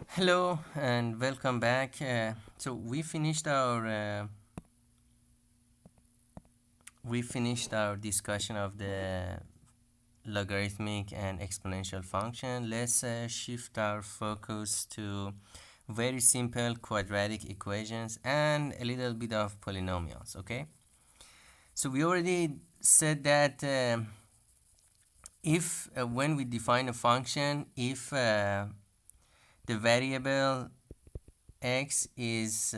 Hello and welcome back. So we finished our discussion of the logarithmic and exponential function. Let's shift our focus to very simple quadratic equations and a little bit of polynomials. Okay. So we already said that if when we define a function, if the variable x is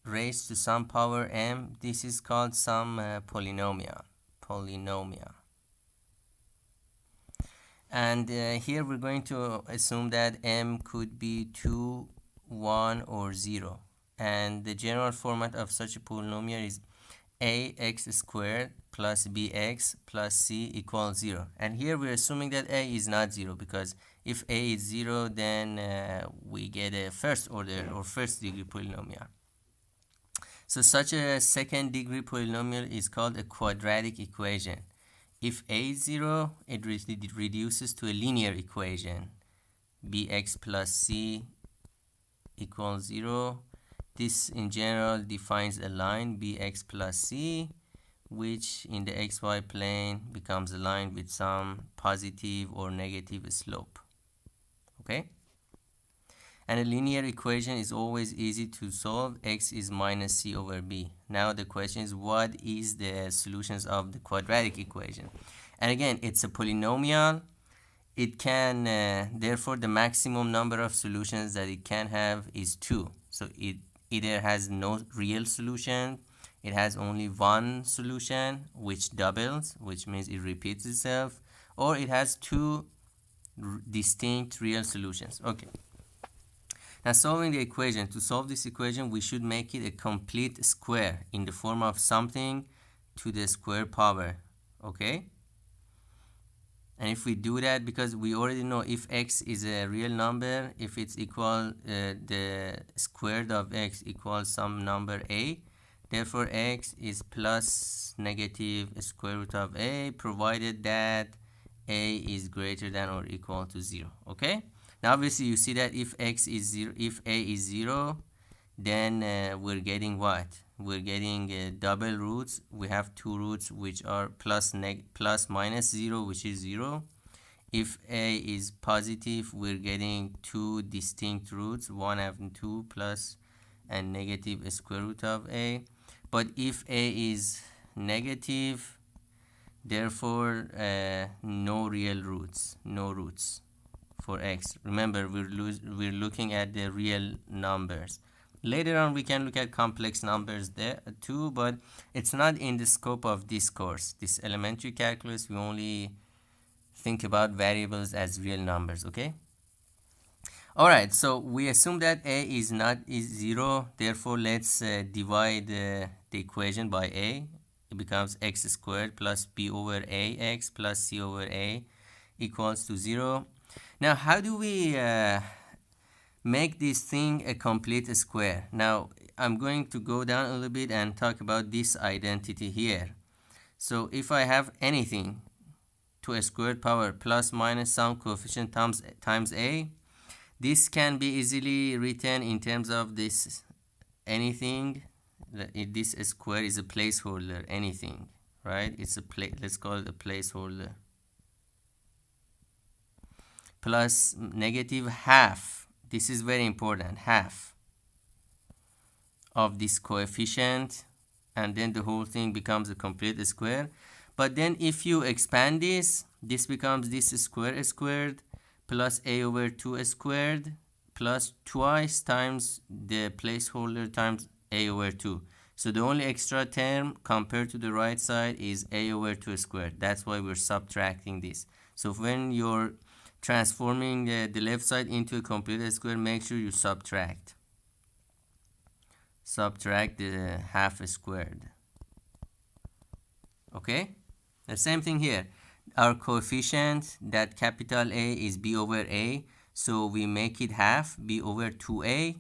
raised to some power m, this is called some polynomial. And here we're going to assume that m could be 2, 1 or 0, and the general format of such a polynomial is ax squared plus bx plus c equals 0. And here we're assuming that a is not 0, because if a is 0, then we get a first order or first degree polynomial. So such a second degree polynomial is called a quadratic equation. If a is 0, it reduces to a linear equation. Bx plus c equals 0. This in general defines a line bx plus c, which in the xy plane becomes a line with some positive or negative slope. Okay? And a linear equation is always easy to solve. X is minus c over b. Now the question is, what is the solutions of the quadratic equation? And again, it's a polynomial. It can, therefore, the maximum number of solutions that it can have is 2. So it either has no real solution, it has only one solution, which doubles, which means it repeats itself, or it has two distinct real solutions. Okay. Now solving the equation. To solve this equation, we should make it a complete square in the form of something to the square power. Okay? And if we do that, because we already know if x is a real number, if it's equal, the square root of x equals some number a, therefore x is plus negative square root of a, provided that a is greater than or equal to 0. Okay? Now obviously you see that if x is 0, if a is 0, then we're getting what? We're getting double roots. We have two roots which are plus minus 0, which is 0. If a is positive, we're getting two distinct roots, one having 2 plus and negative square root of a. But if a is negative, therefore no real roots, no roots for x. Remember, we're looking at the real numbers. Later on we can look at complex numbers there too, but it's not in the scope of this course. This elementary calculus, we only think about variables as real numbers. Okay. All right, so we assume that a is 0, therefore let's divide the equation by a. It becomes x squared plus b over ax plus c over a equals to 0. Now how do we make this thing a complete square? Now I'm going to go down a little bit and talk about this identity here. So if I have anything to a squared power plus minus some coefficient times a, this can be easily written in terms of this anything. This square is a placeholder, anything, right? It's a let's call it a placeholder, plus negative half. This is very important, half of this coefficient, and then the whole thing becomes a complete square. But then if you expand this becomes this square squared plus a over 2 squared plus twice times the placeholder times a over 2. So the only extra term compared to the right side is a over 2 squared. That's why we're subtracting this. So when you're transforming the left side into a complete square, make sure you subtract the half squared. Okay? The same thing here. Our coefficient, that capital A, is b over a, so we make it half, b over 2a,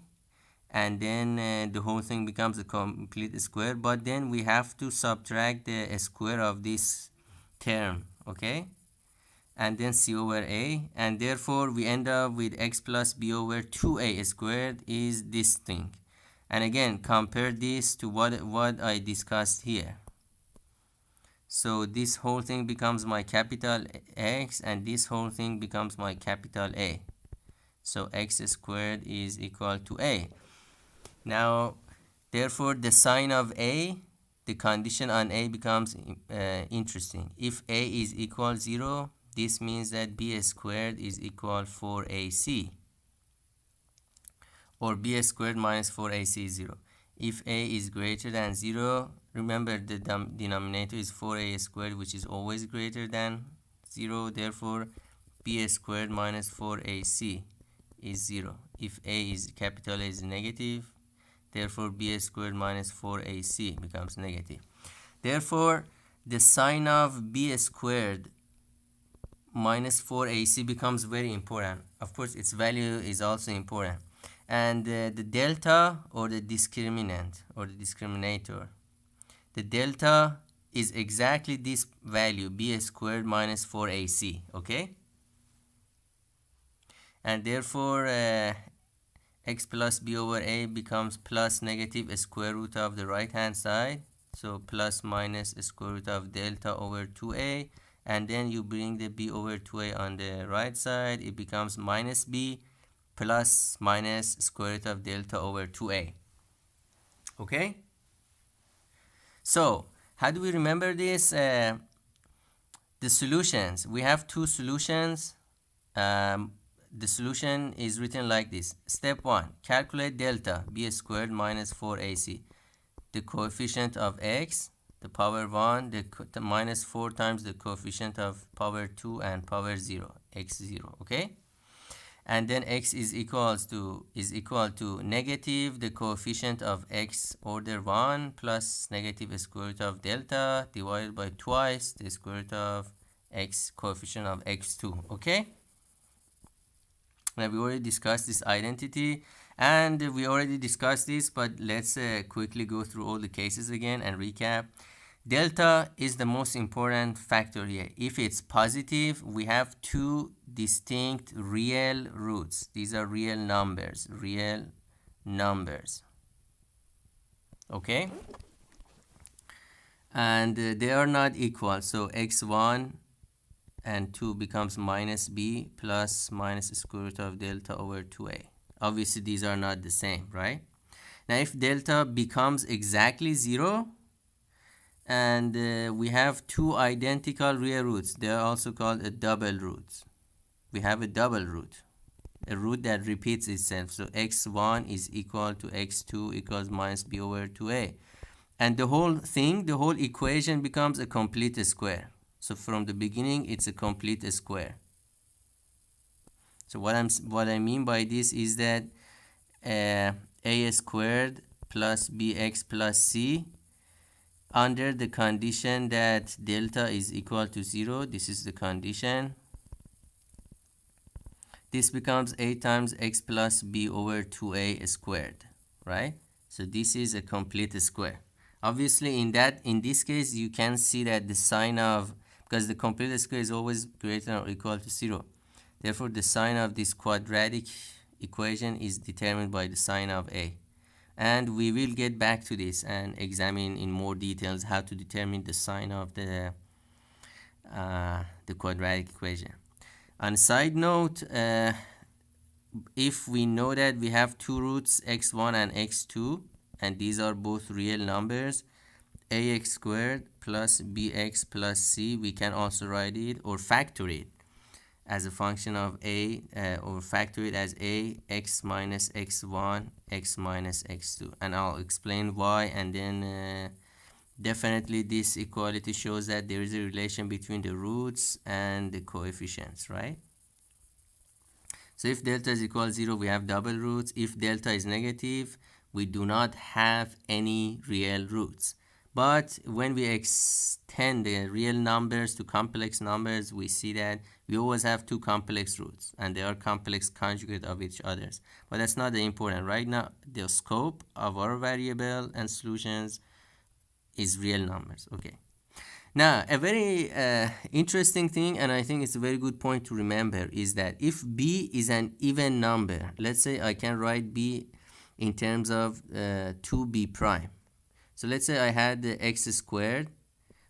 and then the whole thing becomes a complete square. But then we have to subtract the square of this term. Okay? and then c over a, and therefore we end up with x plus b over 2a squared is this thing. And again, compare this to what I discussed here. So this whole thing becomes my capital X, and this whole thing becomes my capital A. So x squared is equal to a. Now, therefore, the sign of a, the condition on a becomes interesting. If a is equal 0, this means that b squared is equal 4ac, or b squared minus 4ac is 0. If a is greater than 0, remember the denominator is 4a squared, which is always greater than 0. Therefore, b squared minus 4ac is 0. If a is capital A is negative, therefore b squared minus 4ac becomes negative. Therefore, the sign of b squared minus 4ac becomes very important. Of course, its value is also important. And the delta, or the discriminant, or the discriminator, the delta is exactly this value, b squared minus 4ac, okay? And therefore, x plus b over a becomes plus negative square root of the right hand side. So plus minus square root of delta over 2a. And then you bring the b over 2a on the right side. It becomes minus b plus minus square root of delta over 2a. Okay? So, how do we remember this? The solutions. We have two solutions. The solution is written like this. Step 1. Calculate delta b squared minus 4ac. The coefficient of x, the power 1, the minus 4 times the coefficient of power 2 and power 0, x0, okay? And then x is equal to negative the coefficient of x order 1 plus negative square root of delta divided by twice the square root of x coefficient of x2, okay? Now, we already discussed this identity, and we already discussed this, but let's quickly go through all the cases again and recap. Delta is the most important factor here. If it's positive, we have two distinct real roots. These are real numbers, okay? And they are not equal, so x1 and 2 becomes minus b plus minus square root of delta over 2a. Obviously, these are not the same, right? Now, if delta becomes exactly 0, and we have two identical real roots, they are also called a double root. We have a double root, a root that repeats itself. So x1 is equal to x2 equals minus b over 2a. And the whole equation becomes a complete square. So from the beginning, it's a complete square. So what I mean by this is that a squared plus bx plus c, under the condition that delta is equal to 0, this is the condition, this becomes a times x plus b over 2a squared, right? So this is a complete square. Obviously, in this case, you can see that the sign of, because the complete square is always greater than or equal to 0. Therefore, the sign of this quadratic equation is determined by the sign of a. And we will get back to this and examine in more details how to determine the sign of the quadratic equation. On a side note, if we know that we have two roots, x1 and x2, and these are both real numbers, ax squared plus bx plus c, we can also write it or factor it as a function of a, or factor it as a x minus x1 x minus x2, and I'll explain why. And then definitely this equality shows that there is a relation between the roots and the coefficients, right? So if delta is equal to 0, we have double roots. If delta is negative, we do not have any real roots. But when we extend the real numbers to complex numbers, we see that we always have two complex roots, and they are complex conjugate of each others. But that's not the important. Right now, the scope of our variable and solutions is real numbers. Okay. Now, a very interesting thing, and I think it's a very good point to remember, is that if b is an even number, let's say I can write b in terms of 2b prime. So let's say I had the x squared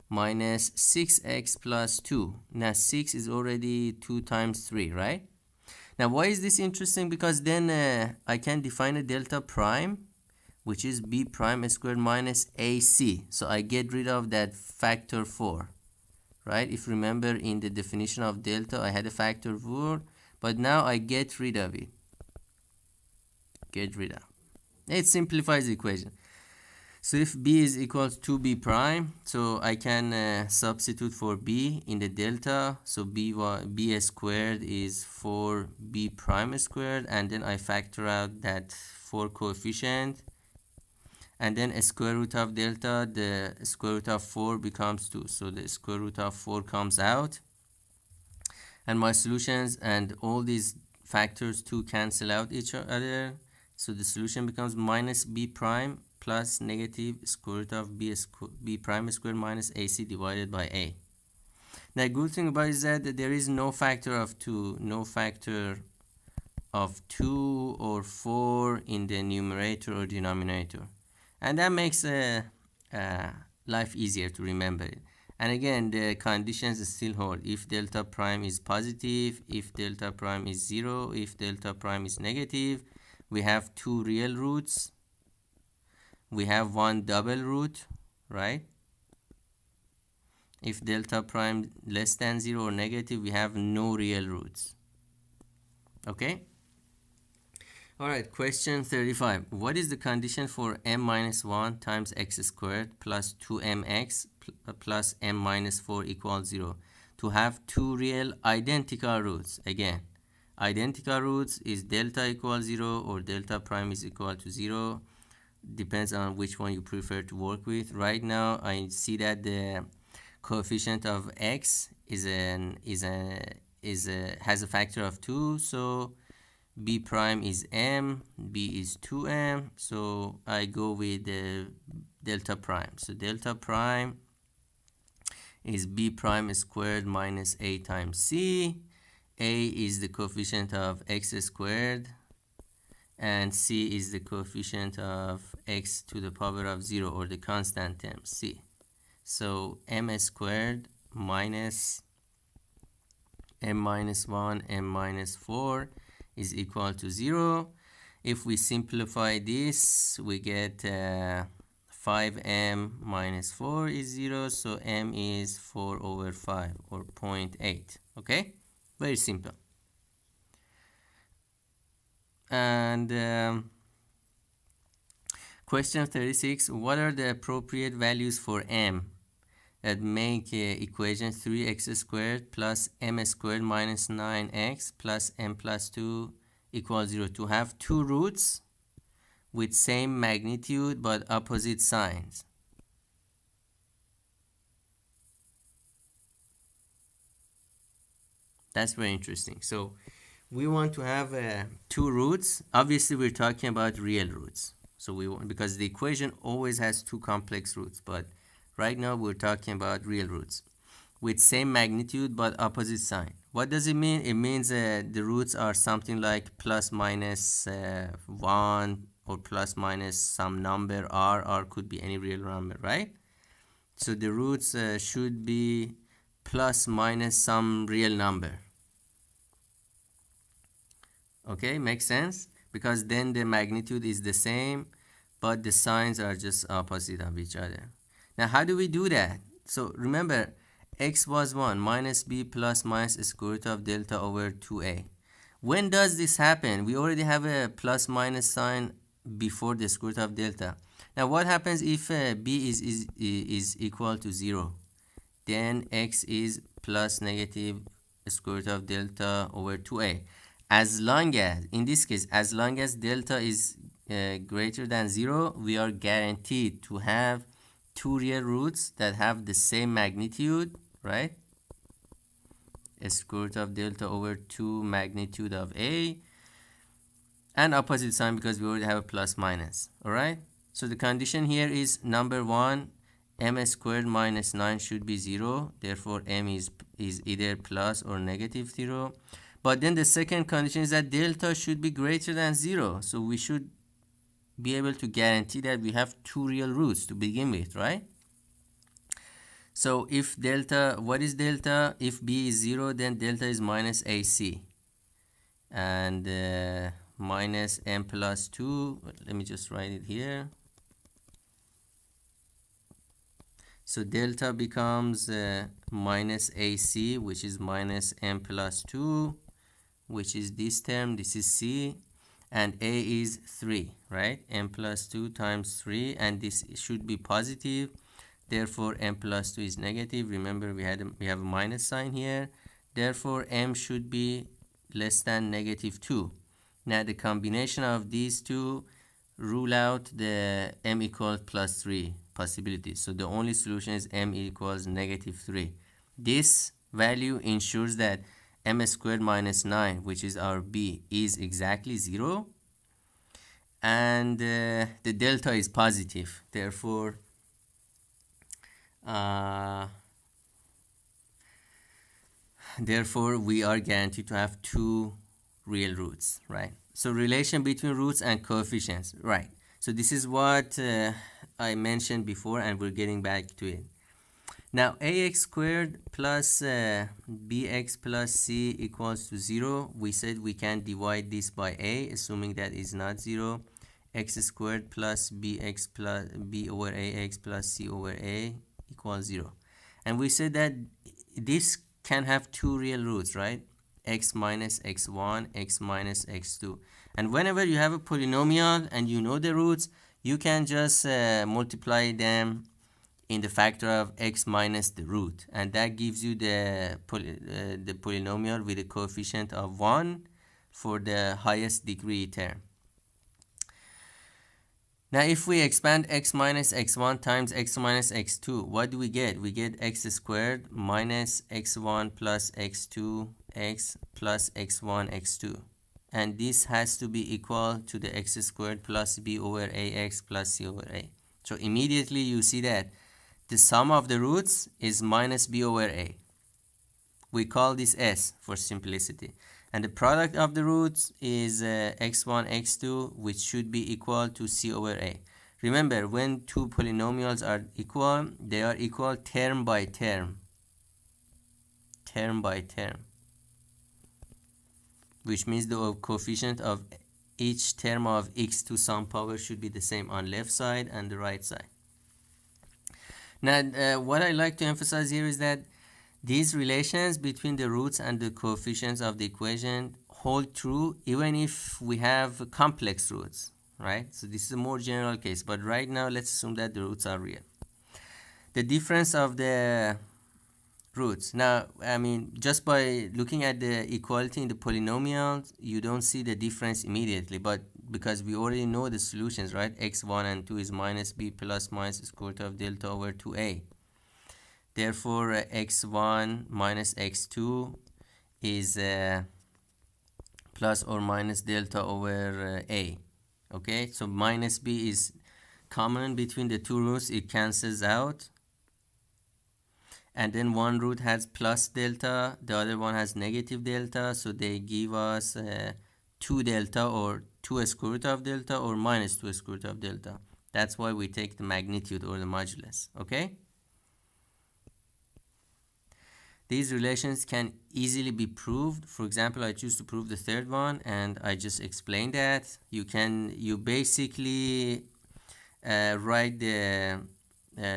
minus 6x plus 2. Now 6 is already 2 times 3, right? Now why is this interesting? Because then I can define a delta prime, which is b prime squared minus ac. So I get rid of that factor 4, right? If you remember in the definition of delta, I had a factor 4, but now I get rid of it. It simplifies the equation. So if b is equal to b prime, so I can substitute for b in the delta. So b squared is 4b prime squared, and then I factor out that 4 coefficient, and then a square root of delta, the square root of 4 becomes 2. So the square root of 4 comes out, and my solutions and all these factors 2 cancel out each other. So the solution becomes minus b prime plus negative square root of b prime squared minus ac divided by a. Now, the good thing about it is that there is no factor of 2, or 4 in the numerator or denominator. And that makes life easier to remember. And again, the conditions still hold. If delta prime is positive, if delta prime is 0, if delta prime is negative, we have 2 real roots. We have 1 double root, right? If delta prime less than 0 or negative, we have no real roots. Okay? Alright, question 35. What is the condition for m minus 1 times x squared plus 2mx plus m minus 4 equals 0 to have 2 real identical roots? Again, identical roots is delta equals 0 or delta prime is equal to 0. Depends on which one you prefer to work with. Right now, I see that the coefficient of x has a factor of 2, so b prime is m, b is 2m, so I go with the delta prime. So delta prime is b prime squared minus a times c. A is the coefficient of x squared, and c is the coefficient of x to the power of 0, or the constant term c. So m squared minus m minus 1, m minus 4 is equal to 0. If we simplify this, we get 5m minus 4 is 0, so m is 4 over 5, or 0.8. Okay, very simple. And question 36, what are the appropriate values for m that make equation 3x squared plus m squared minus 9x plus m plus 2 equals 0 to have 2 roots with same magnitude but opposite signs? That's very interesting. So we want to have 2 roots. Obviously, we're talking about real roots. So we want, because the equation always has 2 complex roots, but right now we're talking about real roots with same magnitude but opposite sign. What does it mean? It means the roots are something like plus minus 1 or plus minus some number r could be any real number, right? So the roots should be plus minus some real number. Okay, makes sense? Because then the magnitude is the same, but the signs are just opposite of each other. Now, how do we do that? So remember, x was 1 minus b plus minus square root of delta over 2a. When does this happen? We already have a plus minus sign before the square root of delta. Now, what happens if b is equal to 0? Then x is plus negative square root of delta over 2a. As long as, in this case, as long as delta is greater than 0, we are guaranteed to have 2 real roots that have the same magnitude, right? A square root of delta over 2 magnitude of a, and opposite sign because we already have a plus minus. All right, so the condition here is number 1, m squared minus 9 should be 0. Therefore, m is either plus or negative 0. But then the second condition is that delta should be greater than 0. So we should be able to guarantee that we have two real roots to begin with, right? So if delta, what is delta? If b is 0, then delta is minus ac. And minus m plus 2. Let me just write it here. So delta becomes minus ac, which is minus m plus 2, which is this term. This is c. And a is 3, right? M plus 2 times 3, and this should be positive. Therefore, m plus 2 is negative. Remember, we have a minus sign here. Therefore, m should be less than negative 2. Now, the combination of these two rule out the m equals plus 3 possibility. So the only solution is m equals negative 3. This value ensures that m squared minus 9, which is our b, is exactly 0, and the delta is positive. Therefore, we are guaranteed to have two real roots, right? So relation between roots and coefficients, right? So this is what I mentioned before, and we're getting back to it. Now, ax squared plus bx plus c equals to 0. We said we can divide this by a, assuming that is not 0. X squared plus bx plus b over ax plus c over a equals 0. And we said that this can have two real roots, right? X minus x1, x minus x2. And whenever you have a polynomial and you know the roots, you can just multiply them in the factor of x minus the root, and that gives you the polynomial with a coefficient of 1 for the highest degree term. Now, if we expand x minus x1 times x minus x2, what do we get? We get x squared minus x1 plus x2 x plus x1 x2. And this has to be equal to the x squared plus b over ax plus c over a. So immediately you see that the sum of the roots is minus b over a. We call this s for simplicity. And the product of the roots is x1, x2, which should be equal to c over a. Remember, when two polynomials are equal, they are equal term by term. Term by term. Which means the coefficient of each term of x to some power should be the same on left side and the right side. Now, what I like to emphasize here is that these relations between the roots and the coefficients of the equation hold true even if we have complex roots, right? So this is a more general case, but right now let's assume that the roots are real. The difference of the roots. Now, I mean, just by looking at the equality in the polynomials, you don't see the difference immediately, but because we already know the solutions, right? x1 and 2 is minus b plus minus square root of delta over 2a. Therefore, x1 minus x2 is plus or minus delta over a. Okay, so minus b is common between the two roots. It cancels out. And then one root has plus delta, the other one has negative delta. So they give us 2 delta or 2 square root of delta or minus 2 square root of delta. That's why we take the magnitude or the modulus. Okay? These relations can easily be proved. For example, I choose to prove the third one, and I just explained that. You basically write the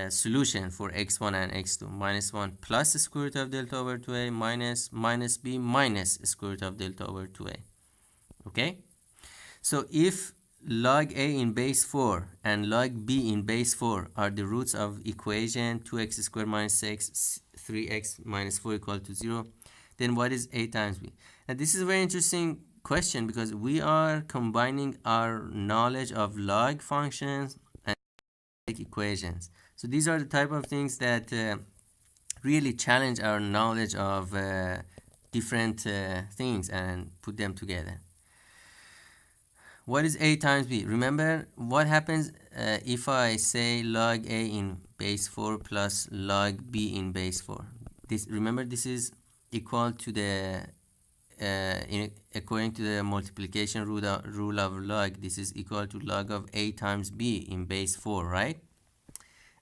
solution for x1 and x2. Minus 1 plus square root of delta over 2a minus b minus square root of delta over 2a. Okay? So if log a in base 4 and log b in base 4 are the roots of equation 2x squared minus 6, 3x minus 4 equal to 0, then what is a times b? And this is a very interesting question because we are combining our knowledge of log functions and equations. So these are the type of things that really challenge our knowledge of different things and put them together. What is a times b? Remember what happens if I say log a in base 4 plus log b in base 4? Remember this is equal to the according to the multiplication rule of log, this is equal to log of a times b in base 4, right?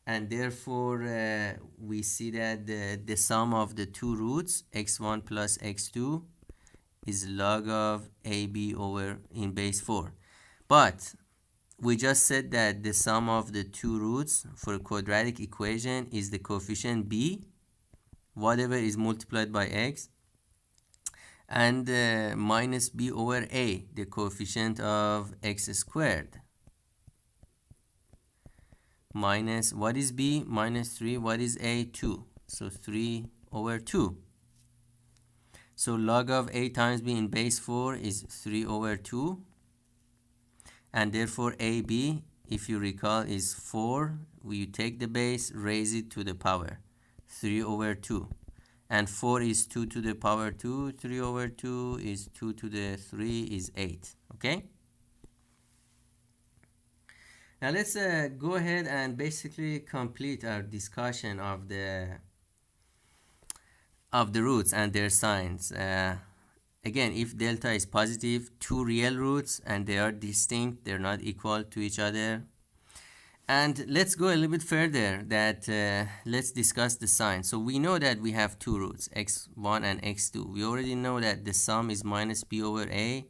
And therefore we see that the sum of the two roots x1 plus x2 is log of ab over in base 4. But we just said that the sum of the two roots for a quadratic equation is the coefficient b, whatever is multiplied by x, and minus b over a, the coefficient of x squared, minus, what is b? Minus 3. What is a? 2. So 3 over 2. So log of a times b in base 4 is 3 over 2. And therefore ab, if you recall, is 4. You take the base, raise it to the power. 3 over 2. And 4 is 2 to the power 2. 3 over 2 is 2 to the 3 is 8. Okay? Now let's go ahead and basically complete our discussion of the roots and their signs. Again, if delta is positive, two real roots and they are distinct, they're not equal to each other. And let's go a little bit further, that let's discuss the sign. So we know that we have two roots, x1 and x2. We already know that the sum is minus b over a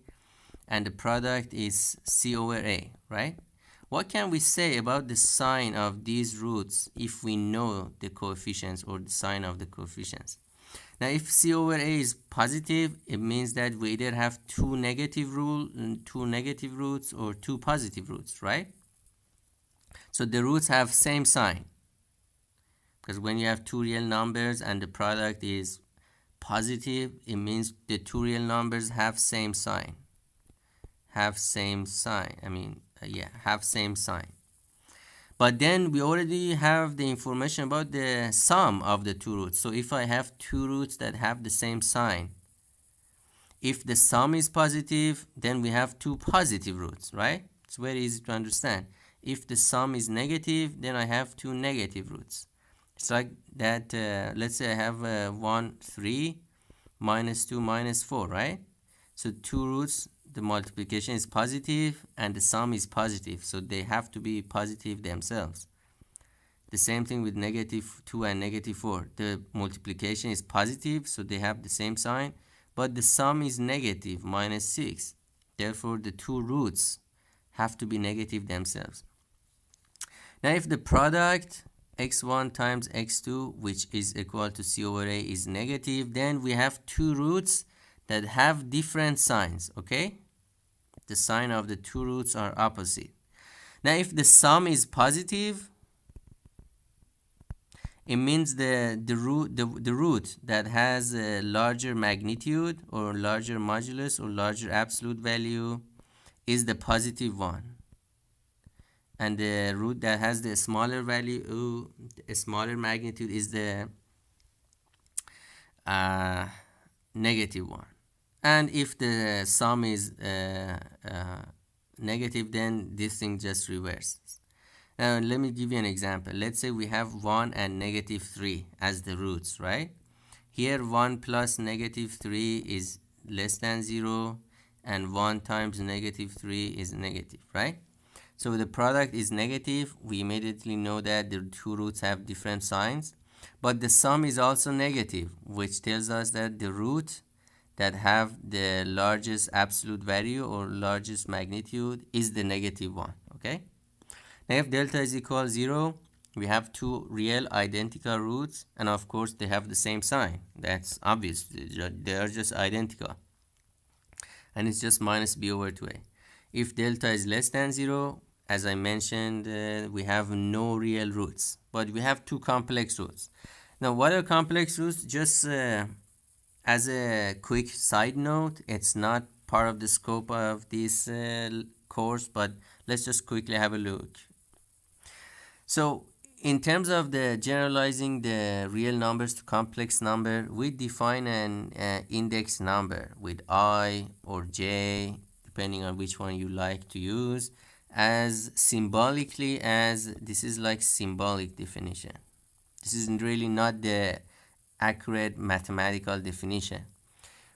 and the product is c over a, right? What can we say about the sign of these roots if we know the coefficients or the sign of the coefficients? Now, if c over a is positive, it means that we either have two negative roots or two positive roots, right? So the roots have same sign, because when you have two real numbers and the product is positive, it means the two real numbers have same sign. Have same sign. But then we already have the information about the sum of the two roots. So if I have two roots that have the same sign, if the sum is positive, then we have two positive roots, right? It's very easy to understand. If the sum is negative, then I have two negative roots. It's like that, let's say I have 1, 3, minus 2, minus 4, right? So two roots, the multiplication is positive and the sum is positive, so they have to be positive themselves. The same thing with negative 2 and negative 4. The multiplication is positive, so they have the same sign, but the sum is negative, minus 6. Therefore, the two roots have to be negative themselves. Now, if the product x1 times x2, which is equal to c over a, is negative, then we have two roots that have different signs, okay? The sign of the two roots are opposite. Now, if the sum is positive, it means the root that has a larger magnitude or larger modulus or larger absolute value is the positive one. And the root that has the smaller value, a smaller magnitude, is the negative one. And if the sum is negative, then this thing just reverses. Now let me give you an example. Let's say we have 1 and negative 3 as the roots, right? Here 1 plus negative 3 is less than 0, and 1 times negative 3 is negative, right? So the product is negative. We immediately know that the two roots have different signs. But the sum is also negative, which tells us that the root that have the largest absolute value or largest magnitude is the negative one, okay? Now if delta is equal to 0, we have two real identical roots, and of course they have the same sign. That's obvious. They are just identical. And it's just minus b over 2a. If delta is less than 0, as I mentioned, we have no real roots, but we have two complex roots. Now, what are complex roots? Just as a quick side note, it's not part of the scope of this course, but let's just quickly have a look. So, in terms of the generalizing the real numbers to complex number, we define an index number with I or J, depending on which one you like to use, as symbolically as this is like symbolic definition. This is really not the accurate mathematical definition,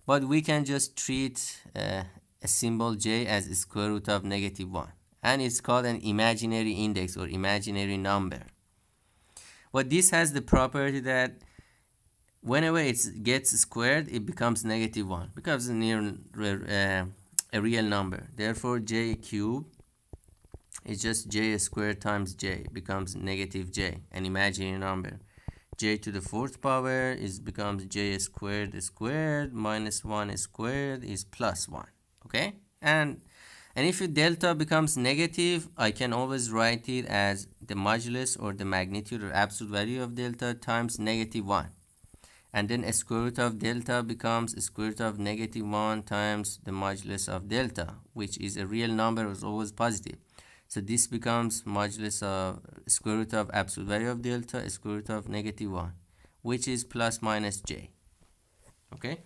but we can just treat a symbol j as square root of -1, and it's called an imaginary index or imaginary number. But this has the property that whenever it gets squared, it becomes -1, becomes a real number. Therefore, j cubed is just j squared times j, becomes -j, an imaginary number. J to the fourth power becomes j squared minus 1 squared is plus 1. Okay? And if your delta becomes negative, I can always write it as the modulus or the magnitude or absolute value of delta times -1. And then a square root of delta becomes a square root of -1 times the modulus of delta, which is a real number, is always positive. So this becomes modulus of square root of absolute value of delta, square root of -1, which is plus minus j. Okay?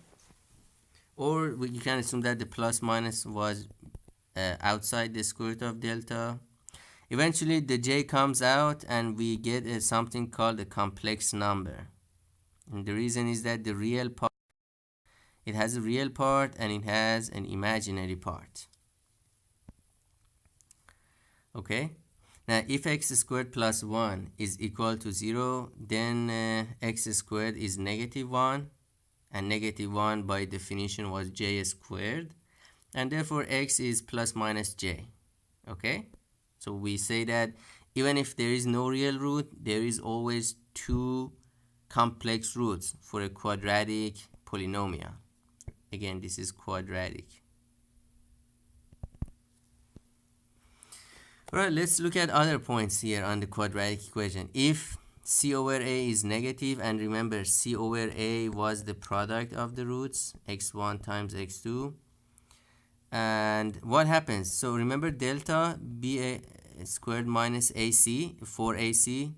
Or you can assume that the plus minus was outside the square root of delta. Eventually the j comes out and we get something called a complex number. And the reason is that the real part, it has a real part and it has an imaginary part. Okay? Now if x squared plus 1 is equal to 0, then x squared is -1, and -1 by definition was j squared, and therefore x is plus minus j. Okay? So we say that even if there is no real root, there is always two complex roots for a quadratic polynomial. Again, this is quadratic. Alright, let's look at other points here on the quadratic equation. If c over a is negative, and remember c over a was the product of the roots, x1 times x2, and what happens? So remember delta b squared minus ac, 4ac,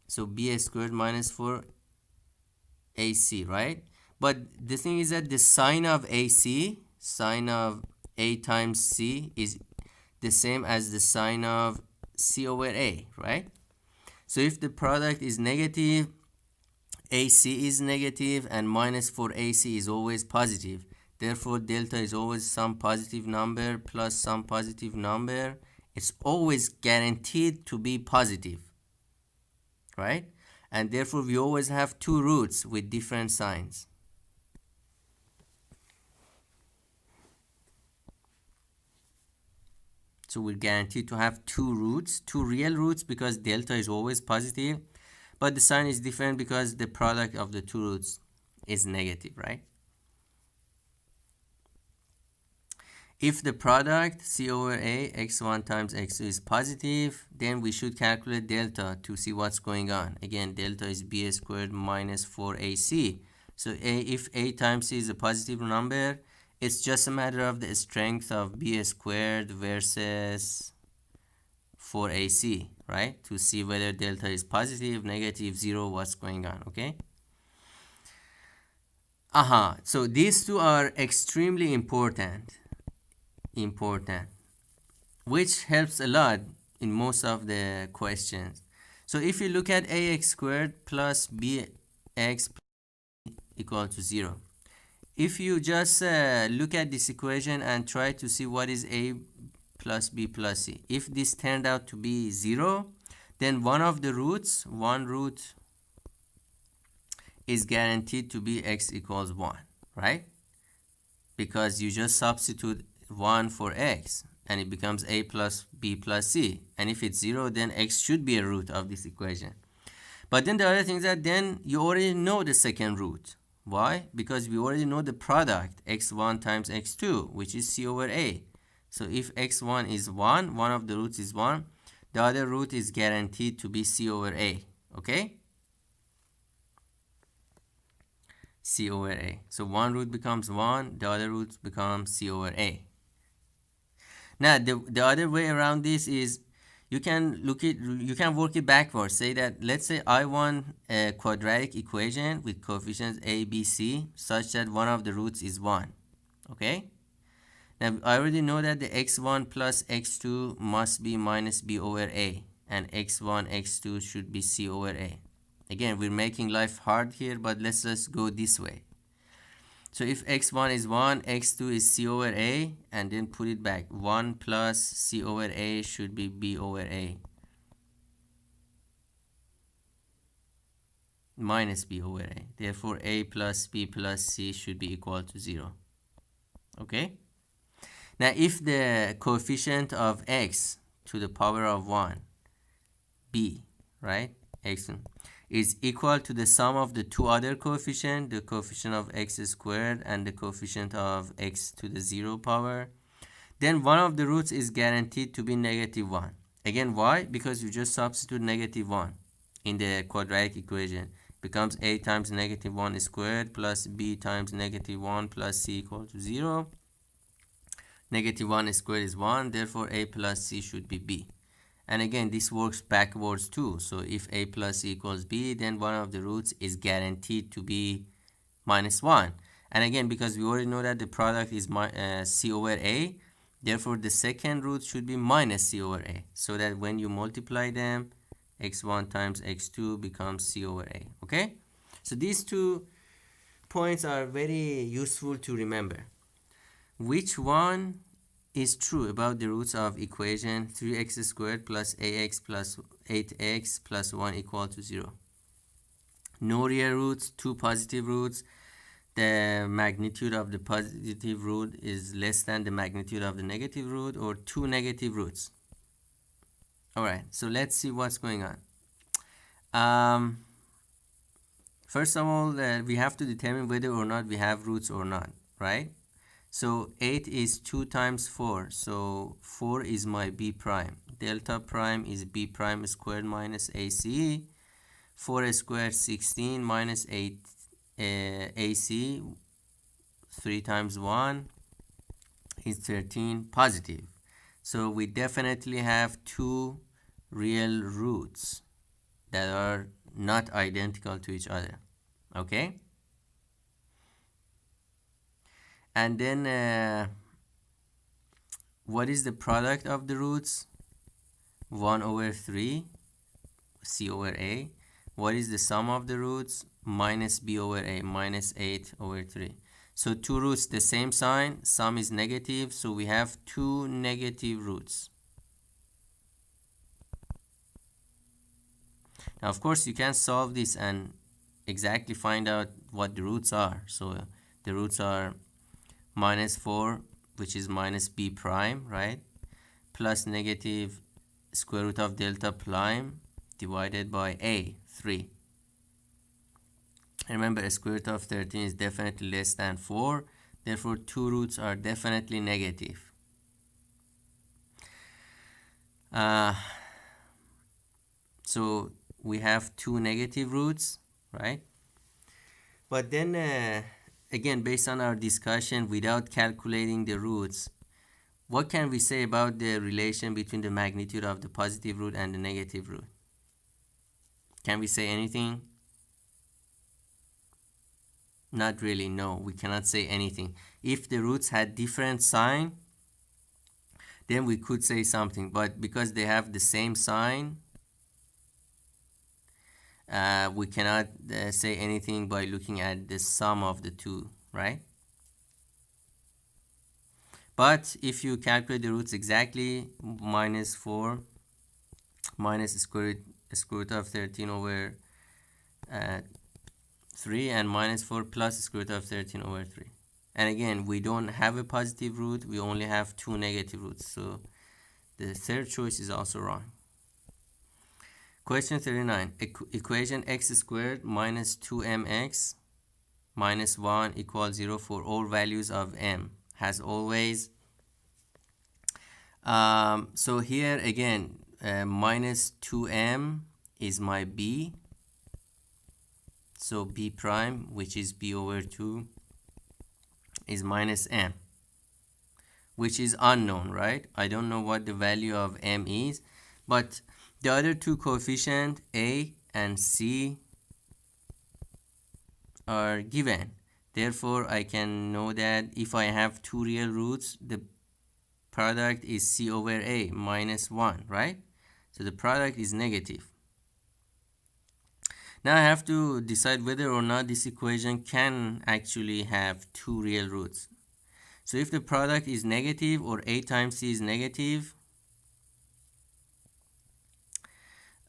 so b squared minus 4ac, right? But the thing is that the sign of ac, sign of a times c, is the same as the sign of c over a, right? So if the product is negative, ac is negative, and minus 4ac is always positive. Therefore, delta is always some positive number plus some positive number. It's always guaranteed to be positive, right? And therefore, we always have two roots with different signs. So we're guaranteed to have two roots, two real roots, because delta is always positive, but the sign is different because the product of the two roots is negative, right? If the product c over a, x1 times x2 is positive, then we should calculate delta to see what's going on. Again, delta is b squared minus 4ac. So if a times c is a positive number, it's just a matter of the strength of b squared versus 4ac, right? To see whether delta is positive, negative, 0, what's going on, okay? So these two are extremely important, which helps a lot in most of the questions. So if you look at ax squared plus bx equal to 0, if you just look at this equation and try to see what is a plus b plus c, if this turned out to be 0, then one root is guaranteed to be x equals 1, right? Because you just substitute 1 for x and it becomes a plus b plus c, and if it's 0, then x should be a root of this equation. But then the other thing is that then you already know the second root. Why? Because we already know the product x1 times x2, which is c over a. So if x1 is 1, one of the roots is 1, the other root is guaranteed to be c over a, okay? C over a. So one root becomes 1, the other root becomes c over a. Now the other way around this is you can work it backwards. Say that, let's say I want a quadratic equation with coefficients a, b, c such that one of the roots is 1. Okay? Now I already know that the x1 plus x2 must be minus b over a, and x1 x2 should be c over a. Again, we're making life hard here, but let's just go this way. So if x1 is 1, x2 is c over a, and then put it back. 1 plus c over a should be b over a minus b over a. Therefore, a plus b plus c should be equal to 0. Okay? Now, if the coefficient of x to the power of 1, b, right, x, is equal to the sum of the two other coefficients, the coefficient of x squared and the coefficient of x to the 0 power, then one of the roots is guaranteed to be negative 1. Again, why? Because you just substitute negative 1 in the quadratic equation. Becomes a times negative 1 squared plus b times negative 1 plus c equal to 0. Negative 1 squared is 1, therefore a plus c should be b. And again, this works backwards too. So if a plus c equals b, then one of the roots is guaranteed to be minus 1. And again, because we already know that the product is c over a, therefore the second root should be minus c over a. So that when you multiply them, x1 times x2 becomes c over a. Okay? So these 2 points are very useful to remember. Which one is true about the roots of equation 3x squared plus ax plus 8x plus 1 equal to 0? No real roots, 2 positive roots. The magnitude of the positive root is less than the magnitude of the negative root, or 2 negative roots. Alright, so let's see what's going on. First of all, we have to determine whether or not we have roots or not, right? So 8 is 2 times 4, so 4 is my b prime. Delta prime is b prime squared minus ac. 4 squared 16 minus 8 ac. 3 times 1 is 13 positive. So we definitely have 2 real roots that are not identical to each other. Okay? And then what is the product of the roots? 1 over 3 c over a. What is the sum of the roots? Minus b over a, minus 8 over 3. So 2 roots, the same sign, sum is negative, so we have 2 negative roots. Now of course you can solve this and exactly find out what the roots are. So the roots are minus 4, which is minus b prime, right, plus negative square root of delta prime divided by a, 3. Remember, square root of 13 is definitely less than 4, therefore 2 roots are definitely negative. So we have 2 negative roots, right? But then again, based on our discussion, without calculating the roots, what can we say about the relation between the magnitude of the positive root and the negative root? Can we say anything? Not really, no, we cannot say anything. If the roots had different sign, then we could say something, but because they have the same sign, we cannot say anything by looking at the sum of the two, right? But if you calculate the roots exactly, minus 4 minus square root of 13 over 3 and minus 4 plus square root of 13 over 3. And again, we don't have a positive root, we only have 2 negative roots. So the third choice is also wrong. Question 39. Equation x squared minus 2mx minus 1 equals 0 for all values of m has always. So here again, minus 2m is my b. So b prime, which is b over 2, is minus m, which is unknown, right? I don't know what the value of m is, but the other two coefficients, a and c, are given. Therefore, I can know that if I have two real roots, the product is c over a minus 1, right? So the product is negative. Now I have to decide whether or not this equation can actually have two real roots. So if the product is negative, or a times c is negative,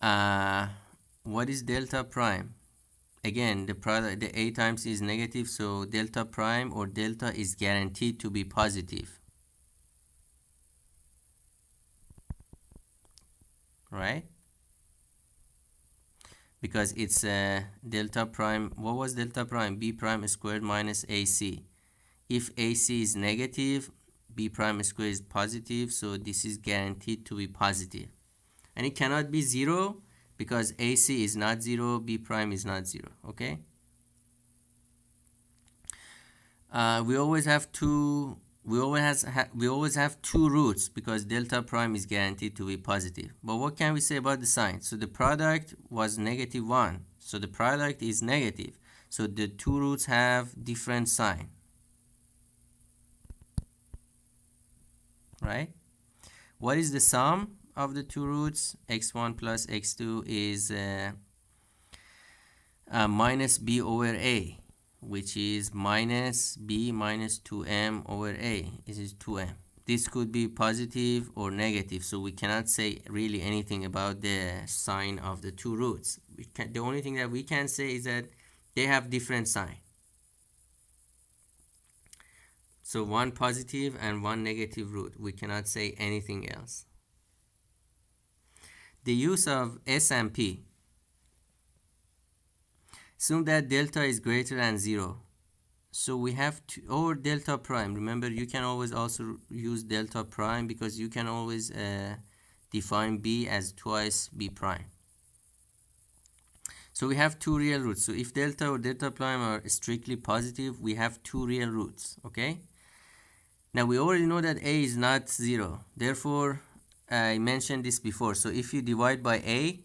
what is delta prime? Again, the product, the a times c is negative, so delta prime or delta is guaranteed to be positive, right? Because it's delta prime. What was delta prime? B prime squared minus AC. If AC is negative, B prime squared is positive, so this is guaranteed to be positive. And it cannot be 0 because AC is not 0, B prime is not 0, okay? We always have two roots because delta prime is guaranteed to be positive. But what can we say about the sign? So the product was negative 1, so the product is negative, so the two roots have different sign, right? What is the sum of the two roots? X1 plus x2 is minus b over a, which is minus b minus 2m over a. This is 2m. This could be positive or negative, so we cannot say really anything about the sign of the two roots. The only thing that we can say is that they have different sign. So one positive and one negative root. We cannot say anything else. The use of S and P. Assume that delta is greater than 0. So we have to, or delta prime. Remember, you can always also use delta prime because you can always define B as twice B prime. So we have two real roots. So if delta or delta prime are strictly positive, we have two real roots, okay? Now we already know that A is not 0. Therefore, I mentioned this before. So if you divide by A,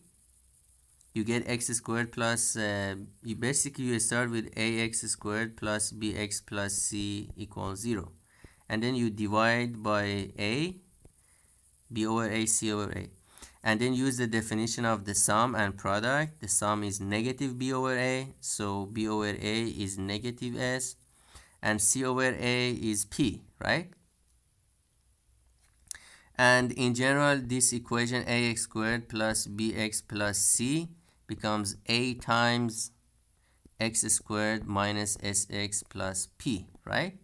you get x squared plus, you start with ax squared plus bx plus c equals 0. And then you divide by a, b over a, c over a. And then use the definition of the sum and product. The sum is negative b over a, so b over a is negative s. And c over a is p, right? And in general, this equation ax squared plus bx plus c becomes a times x squared minus sx plus p, right?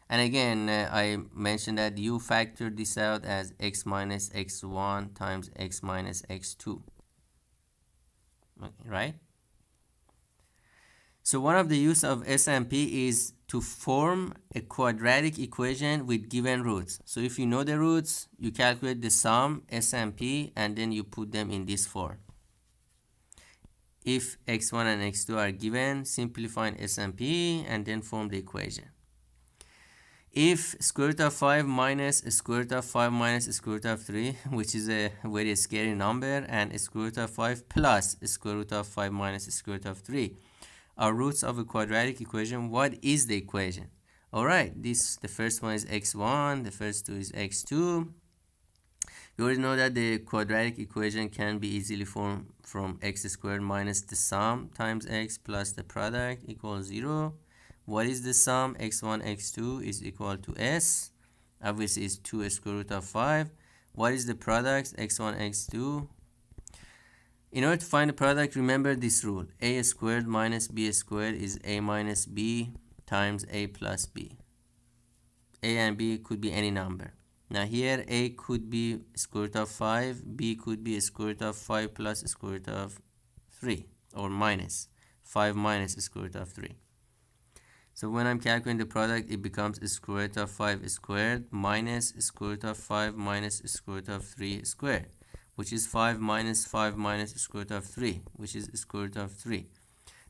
And again, I mentioned that you factor this out as x minus x1 times x minus x2, right? So one of the use of S and P is to form a quadratic equation with given roots. So if you know the roots, you calculate the sum S and P and then you put them in this form. If x1 and x2 are given, simplify S and P and then form the equation. If square root of 5 minus square root of 5 minus square root of 3, which is a very scary number, and square root of 5 plus square root of 5 minus square root of 3 are roots of a quadratic equation, what is the equation? Alright, the first one is x1, the first two is x2. You already know that the quadratic equation can be easily formed from x squared minus the sum times x plus the product equals 0. What is the sum? x1, x2 is equal to s. Obviously, it's 2 square root of 5. What is the product? x1, x2. In order to find the product, remember this rule. A squared minus b squared is a minus b times a plus b. A and b could be any number. Now here a could be square root of 5, b could be square root of 5 plus square root of 3, or minus 5 minus square root of 3. So when I'm calculating the product, it becomes square root of 5 squared minus square root of 5 minus square root of 3 squared, which is 5 minus square root of 3, which is square root of 3.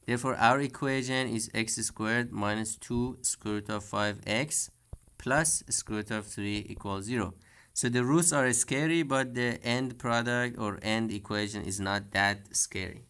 Therefore, our equation is x squared minus 2 square root of 5x plus square root of 3 equals 0. So the roots are scary, but the end product or end equation is not that scary.